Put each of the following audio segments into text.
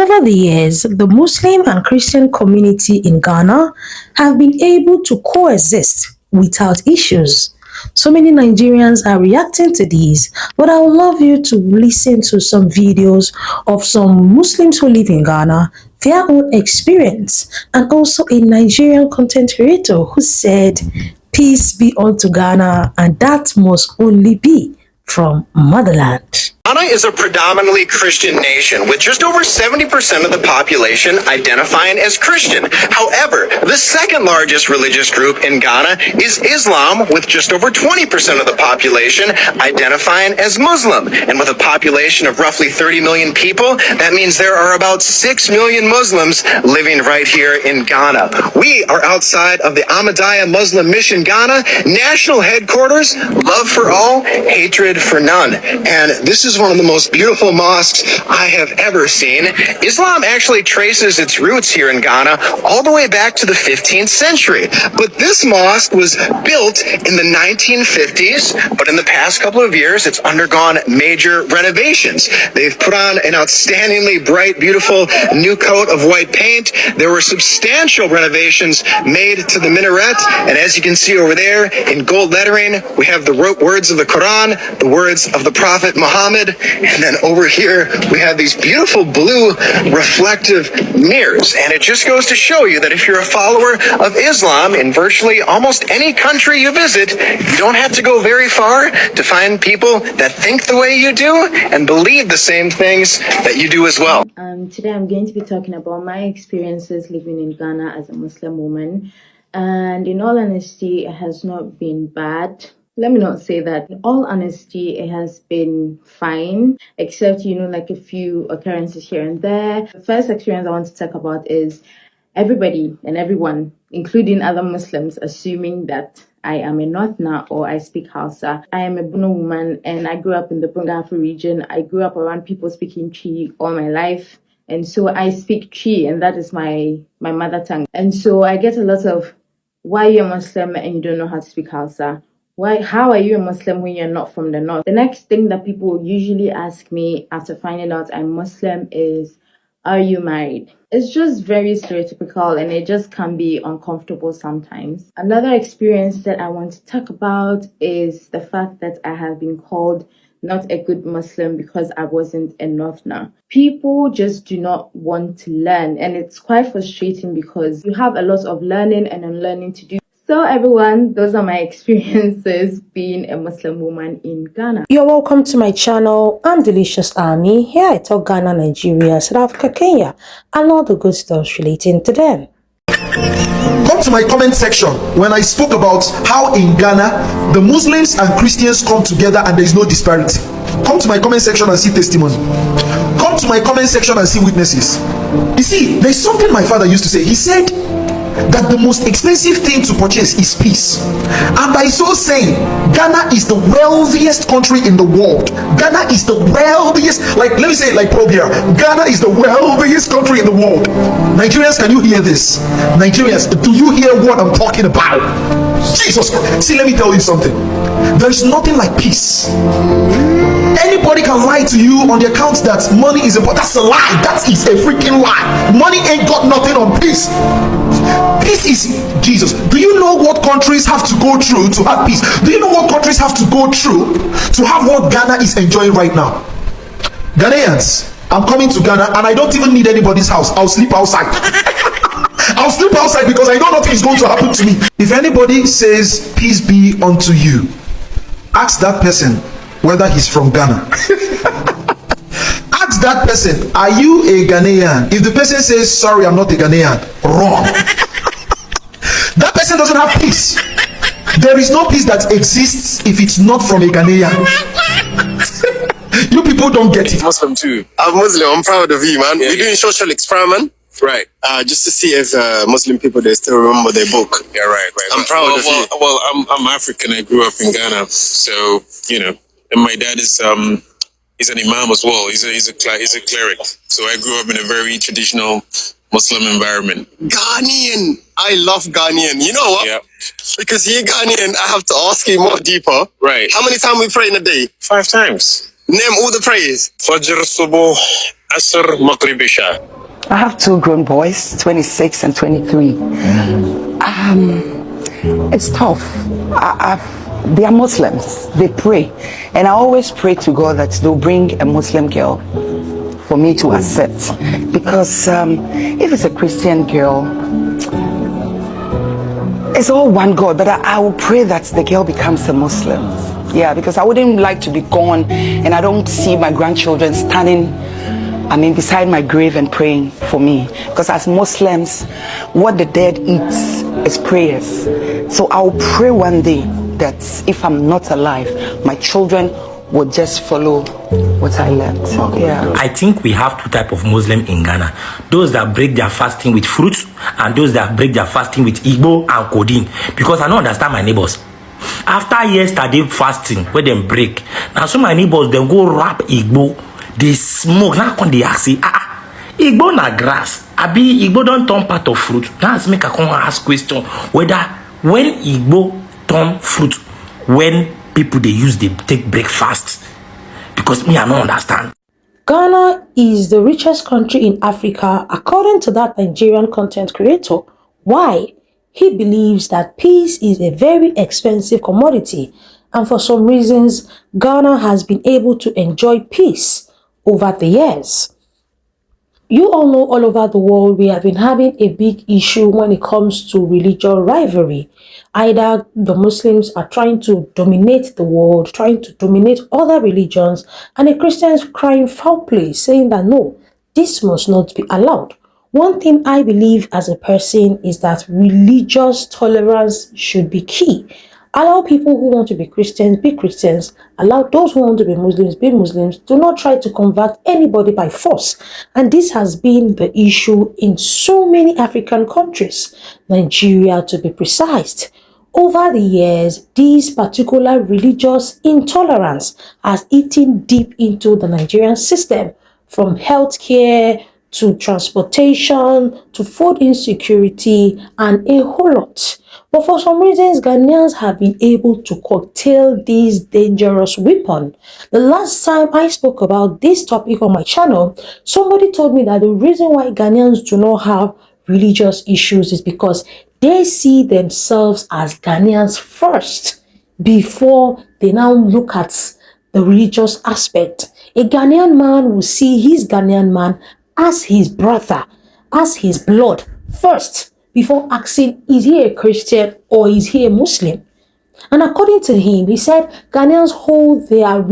Over the years, the Muslim and Christian community in Ghana have been able to coexist without issues. So many Nigerians are reacting to these, but I would love you to listen to some videos of some Muslims who live in Ghana, their own experience, and also a Nigerian content creator who said, "Peace be unto Ghana, and that must only be from motherland." Ghana is a predominantly Christian nation with just over 70% of the population identifying as Christian. However, the second largest religious group in Ghana is Islam with just over 20% of the population identifying as Muslim. And with a population of roughly 30 million people, that means there are about 6 million Muslims living right here in Ghana. We are outside of the Ahmadiyya Muslim Mission Ghana, national headquarters, love for all, hatred for none. And this is one of the most beautiful mosques I have ever seen. Islam actually traces its roots here in Ghana all the way back to the 15th century. But this mosque was built in the 1950s, but in the past couple of years, it's undergone major renovations. They've put on an outstandingly bright, beautiful new coat of white paint. There were substantial renovations made to the minaret. And as you can see over there in gold lettering, we have the words of the Quran, the words of the Prophet Muhammad, and then over here we have these beautiful blue reflective mirrors. And it just goes to show you that if you're a follower of Islam in virtually almost any country you visit, you don't have to go very far to find people that think the way you do and believe the same things that you do as well. Today I'm going to be talking about my experiences living in Ghana as a Muslim woman. And in all honesty, it has not been bad. Let me not say that. In all honesty, it has been fine, except, like a few occurrences here and there. The first experience I want to talk about is everybody and everyone, including other Muslims, assuming that I am a Northerner or I speak Hausa. I am a Bono woman and I grew up in the Bungafu region. I grew up around people speaking Chi all my life. And so I speak Chi, and that is my mother tongue. And so I get a lot of, why you're Muslim and you don't know how to speak Hausa? How are you a Muslim when you're not from the north? The next thing that people usually ask me after finding out I'm Muslim is, are you married? It's just very stereotypical and it just can be uncomfortable sometimes. Another experience that I want to talk about is the fact that I have been called not a good Muslim because I wasn't a Northerner. People just do not want to learn, and it's quite frustrating because you have a lot of learning and unlearning to do. So everyone, those are my experiences being a Muslim woman in Ghana. You're welcome to my channel. I'm Delicious Army. Here I talk Ghana, Nigeria, South Africa, Kenya, and all the good stuff relating to them. Come to my comment section when I spoke about how in Ghana the Muslims and Christians come together and there is no disparity. Come to my comment section and see testimony. Come to my comment section and see witnesses. You see, there's something my father used to say. He said that the most expensive thing to purchase is peace, and by so saying, Ghana is the wealthiest country in the world. Ghana is the wealthiest, let me say it like Probe here. Ghana is the wealthiest country in the world. Nigerians, can you hear this? Nigerians, do you hear what I'm talking about? Jesus Christ. See, let me tell you something. There is nothing like peace. Anybody can lie to you on the account that money is important. That's a lie. That is a freaking lie. Money ain't got nothing on peace. Peace is Jesus. Do you know what countries have to go through to have peace? Do you know what countries have to go through to have what Ghana is enjoying right now? Ghanaians, I'm coming to Ghana and I don't even need anybody's house. I'll sleep outside. I'll sleep outside because I know nothing is going to happen to me. If anybody says peace be unto you, ask that person whether he's from Ghana. Ask that person, are you a Ghanaian? If the person says, sorry, I'm not a Ghanaian, wrong. That person doesn't have peace. There is no peace that exists if it's not from a Ghanaian. You people don't get it. Muslim too. I'm Muslim. I'm proud of you, man. Yeah, We're doing social experiment. Right. Just to see if Muslim people, they still remember their book. Yeah, right. I'm proud of you. Well, I'm African. I grew up in Ghana, so and my dad is he's an imam as well. He's a cleric. So I grew up in a very traditional Muslim environment. Ghanaian. I love Ghanaian. You know what? Yeah. Because you're Ghanaian, I have to ask you more deeper. Right. How many times we pray in a day? 5 times. Name all the prayers. Fajr, Subuh, Asr Maghrib Isha. I have two grown boys, 26 and 23. It's tough. They are Muslims. They pray. And I always pray to God that they'll bring a Muslim girl for me to accept. Because if it's a Christian girl, it's all one God. But I will pray that the girl becomes a Muslim. Yeah, because I wouldn't like to be gone and I don't see my grandchildren standing beside my grave and praying for me. Because as Muslims, what the dead eats is prayers. So I'll pray one day that if I'm not alive, my children will just follow what I learned. Yeah. I think we have two types of Muslim in Ghana. Those that break their fasting with fruits and those that break their fasting with Igbo and codeine. Because I don't understand my neighbors. After yesterday fasting, where them break, now some of my neighbors, they go wrap Igbo. They smoke. Now when they ask, Igbo na grass. Abi Igbo don't turn part of fruit. Now make a come ask question whether when Igbo turn fruit, when people they use they take breakfast. Because me I don't understand. Ghana is the richest country in Africa according to that Nigerian content creator. Why? He believes that peace is a very expensive commodity, and for some reasons, Ghana has been able to enjoy peace over the years. You all know all over the world we have been having a big issue when it comes to religious rivalry. Either the Muslims are trying to dominate the world, trying to dominate other religions, and the Christians crying foul play, saying that no, this must not be allowed. One thing I believe as a person is that religious tolerance should be key. Allow people who want to be Christians, be Christians. Allow those who want to be Muslims, be Muslims. Do not try to convert anybody by force. And this has been the issue in so many African countries, Nigeria to be precise. Over the years, this particular religious intolerance has eaten deep into the Nigerian system, from healthcare to transportation, to food insecurity, and a whole lot. But for some reasons, Ghanaians have been able to curtail this dangerous weapon. The last time I spoke about this topic on my channel, somebody told me that the reason why Ghanaians do not have religious issues is because they see themselves as Ghanaians first before they now look at the religious aspect. A Ghanaian man will see his Ghanaian man as his brother, as his blood first, before asking, is he a Christian or is he a Muslim? And according to him, he said Ghanaians hold their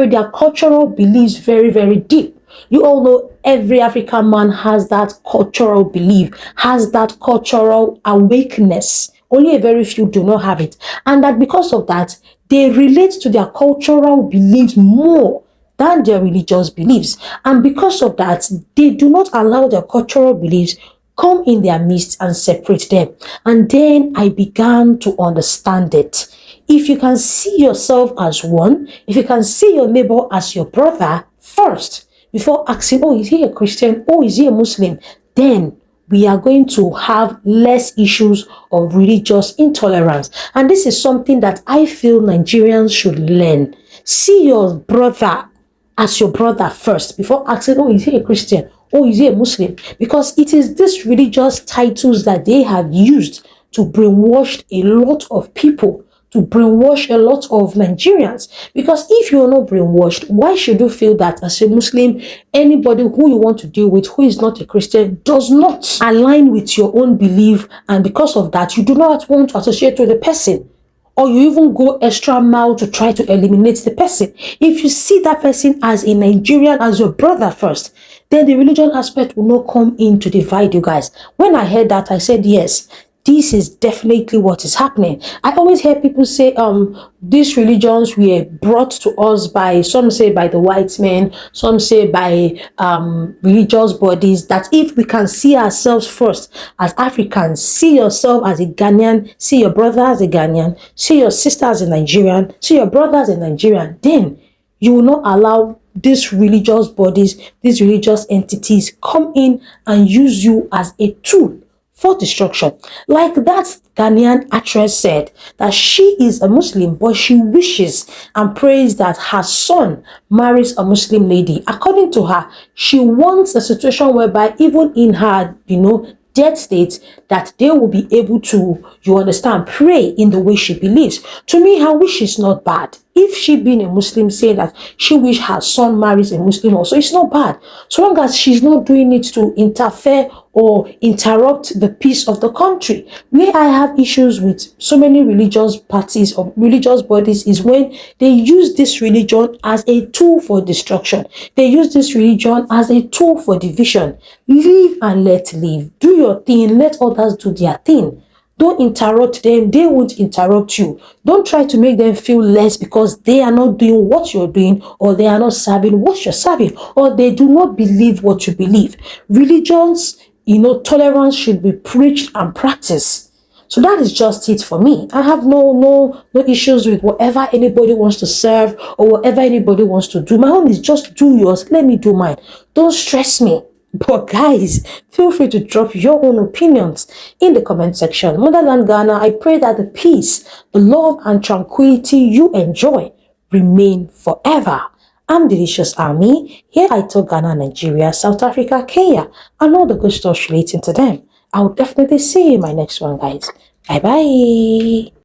their cultural beliefs very, very deep. You all know every African man has that cultural belief, has that cultural awakeness. Only a very few do not have it. And that because of that, they relate to their cultural beliefs more than their religious beliefs. And because of that, they do not allow their cultural beliefs come in their midst and separate them. And then I began to understand it. If you can see yourself as one, if you can see your neighbor as your brother first, before asking, oh, is he a Christian? Oh, is he a Muslim? Then we are going to have less issues of religious intolerance. And this is something that I feel Nigerians should learn. See your brother as your brother first before asking, oh, is he a Christian? Oh, is he a Muslim? Because it is these religious titles that they have used to brainwash a lot of people, to brainwash a lot of Nigerians. Because if you're not brainwashed, why should you feel that as a Muslim, anybody who you want to deal with who is not a Christian does not align with your own belief, and because of that, you do not want to associate with the person? Or you even go extra mile to try to eliminate the person. If you see that person as a Nigerian, as your brother first, then the religion aspect will not come in to divide you guys. When I heard that, I said, yes, this is definitely what is happening. I always hear people say, these religions were brought to us by, some say by the white men, some say by religious bodies, that if we can see ourselves first as Africans, see yourself as a Ghanaian, see your brother as a Ghanaian, see your sister as a Nigerian, see your brother as a Nigerian, then you will not allow these religious bodies, these religious entities come in and use you as a tool for destruction. Like that Ghanaian actress said, that she is a Muslim, but she wishes and prays that her son marries a Muslim lady. According to her, she wants a situation whereby even in her, dead state, that they will be able to, you understand, pray in the way she believes. To me, her wish is not bad. If she being a Muslim saying that she wish her son marries a Muslim also, it's not bad. So long as she's not doing it to interfere or interrupt the peace of the country. Where I have issues with so many religious parties or religious bodies is when they use this religion as a tool for destruction. They use this religion as a tool for division. Live and let live. Do your thing, let others do their thing. Don't interrupt them, they won't interrupt you. Don't try to make them feel less because they are not doing what you're doing, or they are not serving what you're serving, or they do not believe what you believe. Religions, tolerance should be preached and practiced. So that is just it for me. I have no issues with whatever anybody wants to serve or whatever anybody wants to do. My own is just do yours, let me do mine. Don't stress me. But guys, feel free to drop your own opinions in the comment section. Motherland Ghana, I pray that the peace, the love and tranquility you enjoy remain forever. I'm Delicious Army. Here I talk Ghana, Nigeria, South Africa, Kenya, and all the good stuff relating to them. I will definitely see you in my next one, guys. Bye-bye.